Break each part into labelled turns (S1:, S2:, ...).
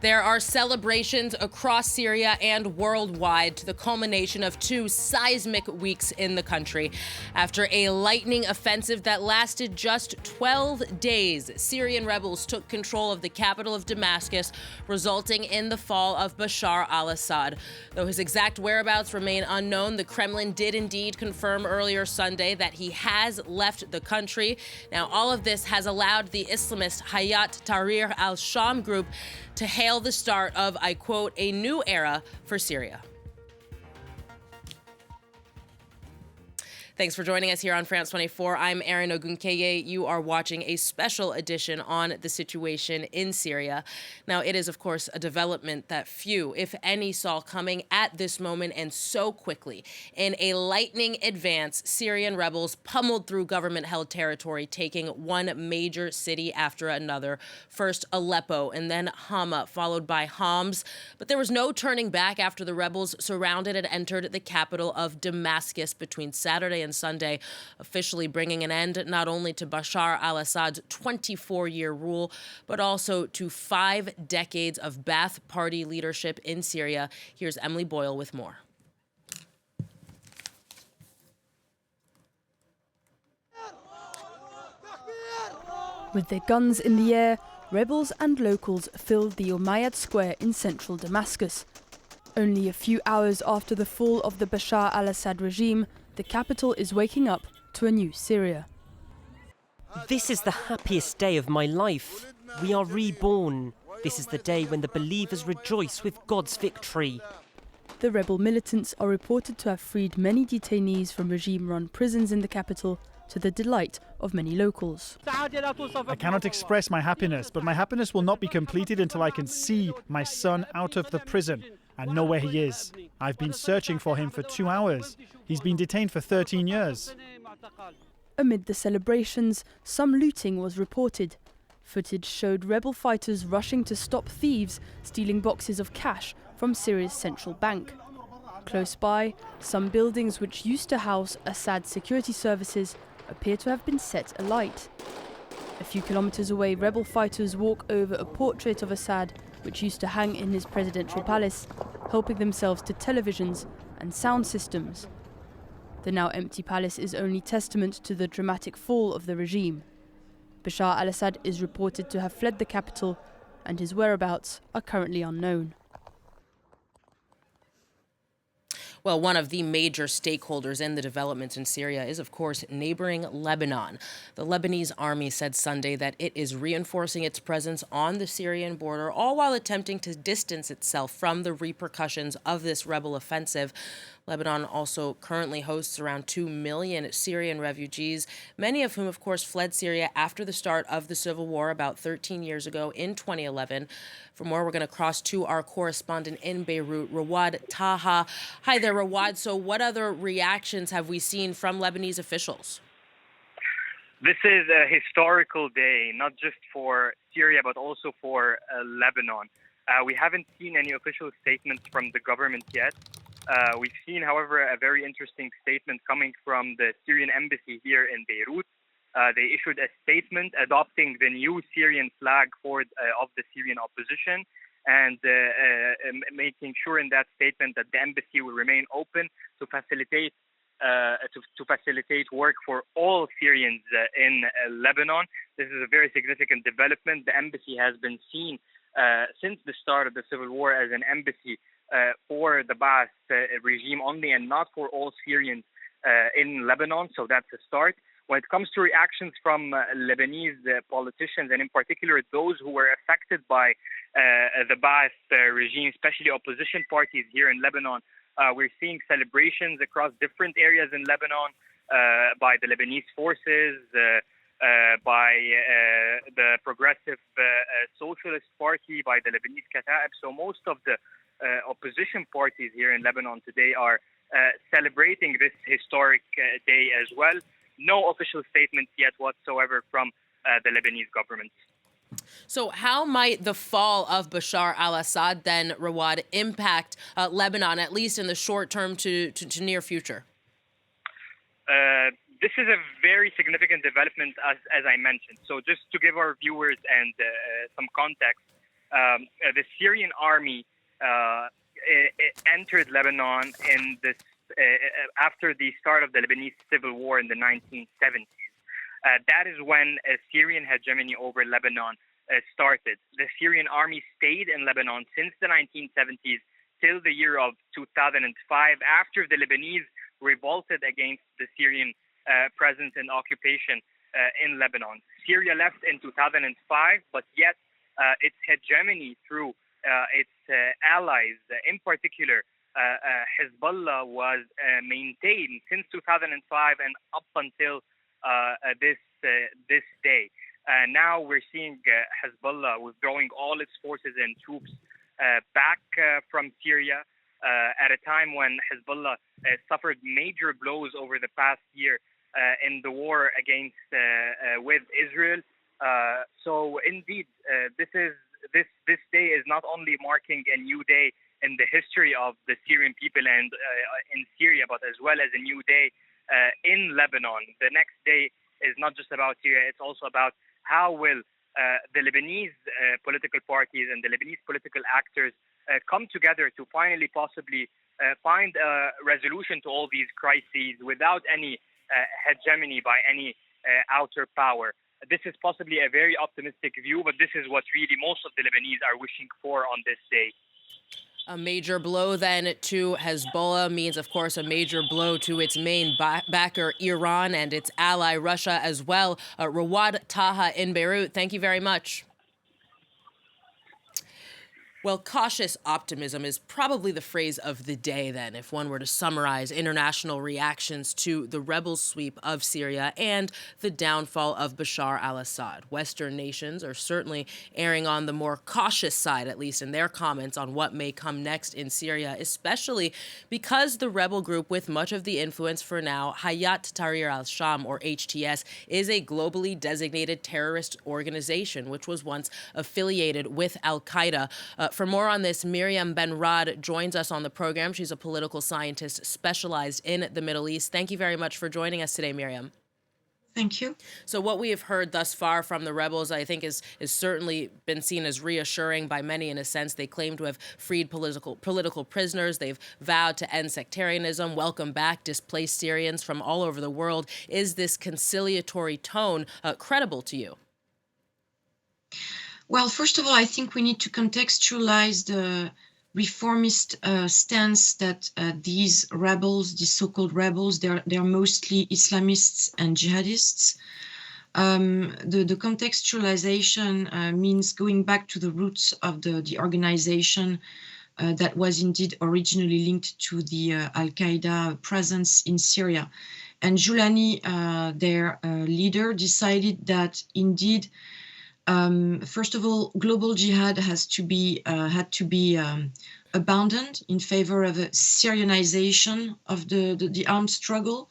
S1: There are celebrations across Syria and worldwide to the culmination of 2 seismic weeks in the country. After a lightning offensive that lasted just 12 days, Syrian rebels took control of the capital of Damascus, resulting in the fall of Bashar al-Assad. Though his exact whereabouts remain unknown, the Kremlin did indeed confirm earlier Sunday that he has left the country. Now, all of this has allowed the Islamist Hayat Tahrir al-Sham group to hail the start of, I quote, a new era for Syria. Thanks for joining us here on France 24. I'm Erin Ogunkeye. You are watching a special edition on the situation in Syria. Now, it is, of course, a development that few, if any, saw coming at this moment and so quickly. In a lightning advance, Syrian rebels pummeled through government-held territory, taking one major city after another. First Aleppo and then Hama, followed by Homs. But there was no turning back after the rebels surrounded and entered the capital of Damascus between Saturday and Sunday, officially bringing an end not only to Bashar al-Assad's 24-year rule, but also to 5 decades of Ba'ath Party leadership in Syria. Here's Emily Boyle with more.
S2: With their guns in the air, rebels and locals filled the Umayyad Square in central Damascus. Only a few hours after the fall of the Bashar al-Assad regime, the capital is waking up to a new Syria.
S3: This is the happiest day of my life. We are reborn. This is the day when the believers rejoice with God's victory.
S2: The rebel militants are reported to have freed many detainees from regime-run prisons in the capital, to the delight of many locals.
S4: I cannot express my happiness, but my happiness will not be completed until I can see my son out of the prison and know where he is. I've been searching for him for 2 hours. He's been detained for 13 years.
S2: Amid the celebrations, some looting was reported. Footage showed rebel fighters rushing to stop thieves stealing boxes of cash from Syria's central bank. Close by, some buildings which used to house Assad security services appear to have been set alight. A few kilometers away, rebel fighters walk over a portrait of Assad, which used to hang in his presidential palace, helping themselves to televisions and sound systems. The now empty palace is only testament to the dramatic fall of the regime. Bashar al-Assad is reported to have fled the capital, and his whereabouts are currently unknown.
S1: Well, one of the major stakeholders in the developments in Syria is, of course, neighboring Lebanon. The Lebanese army said Sunday that it is reinforcing its presence on the Syrian border, all while attempting to distance itself from the repercussions of this rebel offensive. Lebanon also currently hosts around 2 million Syrian refugees, many of whom, of course, fled Syria after the start of the civil war about 13 years ago in 2011. For more, we're going to cross to our correspondent in Beirut, Rawad Taha. Hi there, Rawad. So what other reactions have we seen from Lebanese officials?
S5: This is a historical day, not just for Syria, but also for Lebanon. We haven't seen any official statements from the government yet. We've seen, however, a very interesting statement coming from the Syrian embassy here in Beirut. They issued a statement adopting the new Syrian flag of the Syrian opposition and making sure in that statement that the embassy will remain open to facilitate work for all Syrians in Lebanon. This is a very significant development. The embassy has been seen since the start of the civil war as an embassy for the Ba'ath regime only and not for all Syrians in Lebanon. So that's a start. When it comes to reactions from Lebanese politicians, and in particular those who were affected by the Ba'ath regime, especially opposition parties here in Lebanon, we're seeing celebrations across different areas in Lebanon by the Lebanese forces, by the Progressive Socialist Party, by the Lebanese Kata'ib. So most of the opposition parties here in Lebanon today are celebrating this historic day as well. No official statements yet whatsoever from the Lebanese government.
S1: So how might the fall of Bashar al-Assad then, Rawad, impact Lebanon, at least in the short term to near future?
S5: This is a very significant development, as I mentioned. So just to give our viewers and some context, the Syrian army it entered Lebanon in this after the start of the Lebanese civil war in the 1970s. That is when a Syrian hegemony over Lebanon started. The Syrian army stayed in Lebanon since the 1970s till the year of 2005, after the Lebanese revolted against the Syrian presence and occupation in Lebanon. Syria left in 2005, but yet its hegemony through its allies, in particular Hezbollah, was maintained since 2005 and up until this day. Now we're seeing Hezbollah withdrawing all its forces and troops back from Syria at a time when Hezbollah suffered major blows over the past year in the war against with Israel. So indeed, this day is not only marking a new day in the history of the Syrian people and in Syria, but as well as a new day in Lebanon. The next day is not just about Syria; it's also about how will the Lebanese political parties and the Lebanese political actors come together to finally possibly find a resolution to all these crises without any hegemony by any outer power. This is possibly a very optimistic view, but this is what really most of the Lebanese are wishing for on this day.
S1: A major blow then to Hezbollah means, of course, a major blow to its main backer, Iran, and its ally, Russia, as well. Rawad Taha in Beirut, thank you very much. Well, cautious optimism is probably the phrase of the day, then, if one were to summarize international reactions to the rebel sweep of Syria and the downfall of Bashar al-Assad. Western nations are certainly erring on the more cautious side, at least in their comments on what may come next in Syria, especially because the rebel group with much of the influence for now, Hayat Tahrir al-Sham, or HTS, is a globally designated terrorist organization, which was once affiliated with al-Qaeda. For more on this, Myriam Benraad joins us on the program. She's a political scientist specialized in the Middle East. Thank you very much for joining us today, Myriam.
S6: Thank you.
S1: So what we have heard thus far from the rebels, I think, is certainly been seen as reassuring by many in a sense. They claim to have freed political prisoners. They've vowed to end sectarianism, welcome back displaced Syrians from all over the world. Is this conciliatory tone credible to you?
S6: Well, first of all, I think we need to contextualize the reformist stance that these rebels, these so-called rebels, they're mostly Islamists and jihadists. The contextualization means going back to the roots of the organization that was indeed originally linked to the al-Qaeda presence in Syria. And Julani, their leader, decided that indeed, first of all, global jihad had to be abandoned in favor of a Syrianization of the armed struggle.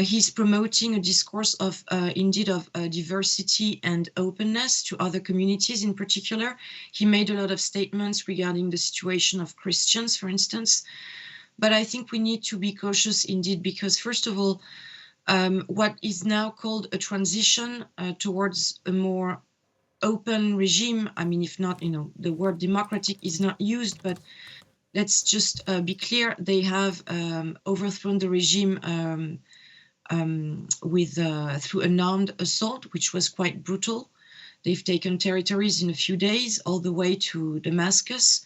S6: He's promoting a discourse of diversity and openness to other communities in particular. He made a lot of statements regarding the situation of Christians, for instance. But I think we need to be cautious indeed, because first of all, what is now called a transition towards a more open regime. I mean, if not, the word democratic is not used, but let's just be clear. They have overthrown the regime through an armed assault, which was quite brutal. They've taken territories in a few days, all the way to Damascus.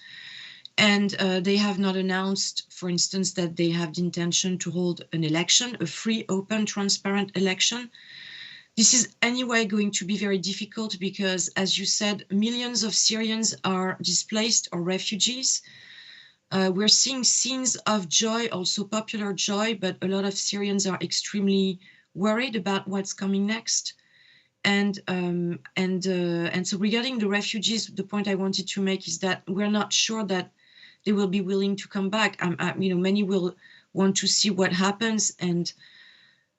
S6: And they have not announced, for instance, that they have the intention to hold an election, a free, open, transparent election. This is anyway going to be very difficult because, as you said, millions of Syrians are displaced or refugees. We're seeing scenes of joy, also popular joy, but a lot of Syrians are extremely worried about what's coming next. And so regarding the refugees, the point I wanted to make is that we're not sure that they will be willing to come back. Many will want to see what happens. And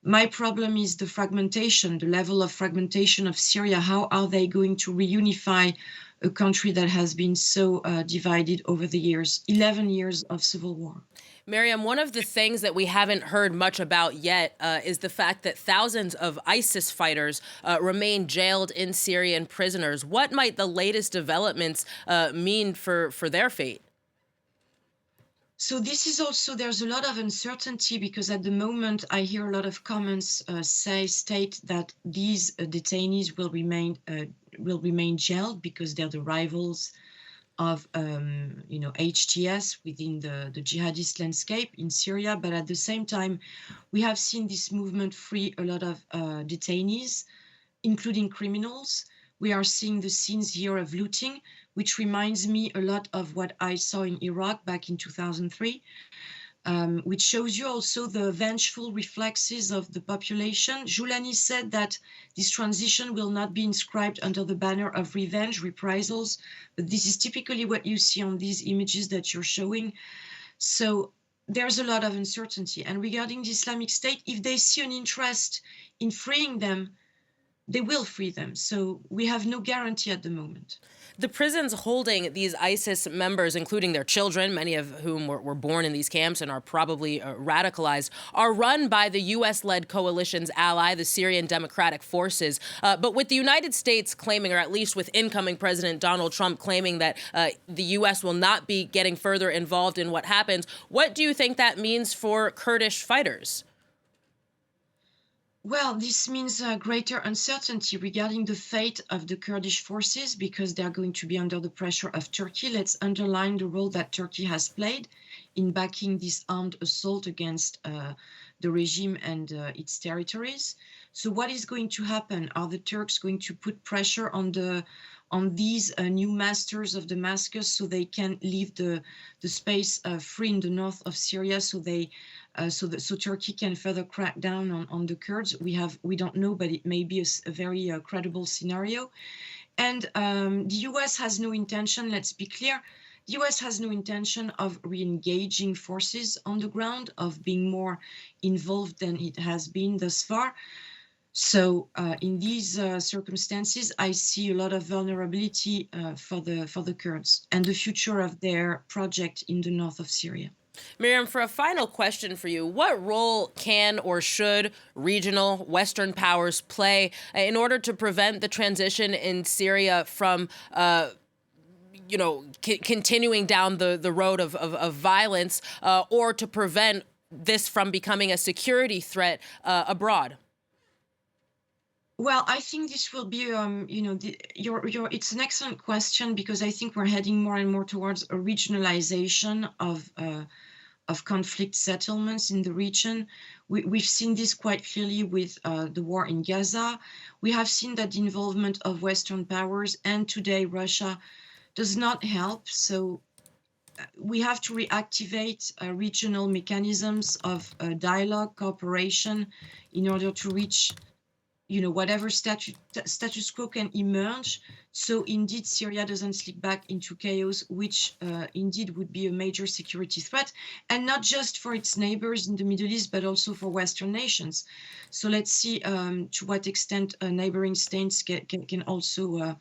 S6: my problem is the fragmentation, the level of fragmentation of Syria. How are they going to reunify a country that has been so divided over the years, 11 years of civil war.
S1: Myriam, one of the things that we haven't heard much about yet is the fact that thousands of ISIS fighters remain jailed in Syrian prisoners. What might the latest developments mean for their fate?
S6: So this is also, there's a lot of uncertainty because at the moment I hear a lot of comments state that these detainees will remain jailed because they're the rivals of HTS within the jihadist landscape in Syria. But at the same time, we have seen this movement free a lot of detainees, including criminals. We are seeing the scenes here of looting, which reminds me a lot of what I saw in Iraq back in 2003, which shows you also the vengeful reflexes of the population. Joulani said that this transition will not be inscribed under the banner of revenge, reprisals, but this is typically what you see on these images that you're showing. So there's a lot of uncertainty. And regarding the Islamic State, if they see an interest in freeing them, they will free them. So we have no guarantee at the moment.
S1: The prisons holding these ISIS members, including their children, many of whom were born in these camps and are probably radicalized, are run by the U.S.-led coalition's ally, the Syrian Democratic Forces. But with the United States claiming, or at least with incoming President Donald Trump claiming that the U.S. will not be getting further involved in what happens, what do you think that means for Kurdish fighters?
S6: Well, this means greater uncertainty regarding the fate of the Kurdish forces because they're going to be under the pressure of Turkey. Let's underline the role that Turkey has played in backing this armed assault against the regime and its territories. So what is going to happen? Are the Turks going to put pressure on these new masters of Damascus so they can leave the space free in the north of Syria so Turkey can further crack down on the Kurds? We don't know, but it may be a very credible scenario. And the US has no intention, let's be clear, the US has no intention of re-engaging forces on the ground, of being more involved than it has been thus far. So in these circumstances, I see a lot of vulnerability for the Kurds and the future of their project in the north of Syria.
S1: Myriam, for a final question for you, what role can or should regional Western powers play in order to prevent the transition in Syria from continuing down the road of violence or to prevent this from becoming a security threat abroad?
S6: Well, I think this will be, it's an excellent question because I think we're heading more and more towards a regionalization of conflict settlements in the region. We've seen this quite clearly with the war in Gaza. We have seen that the involvement of Western powers and today Russia does not help. So we have to reactivate regional mechanisms of dialogue, cooperation in order to reach whatever status quo can emerge. So indeed, Syria doesn't slip back into chaos, which indeed would be a major security threat, and not just for its neighbors in the Middle East, but also for Western nations. So let's see to what extent neighboring states can also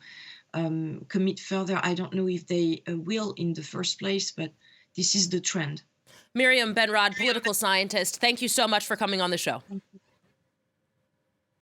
S6: commit further. I don't know if they will in the first place, but this is the trend.
S1: Myriam Benraad, political scientist, thank you so much for coming on the show.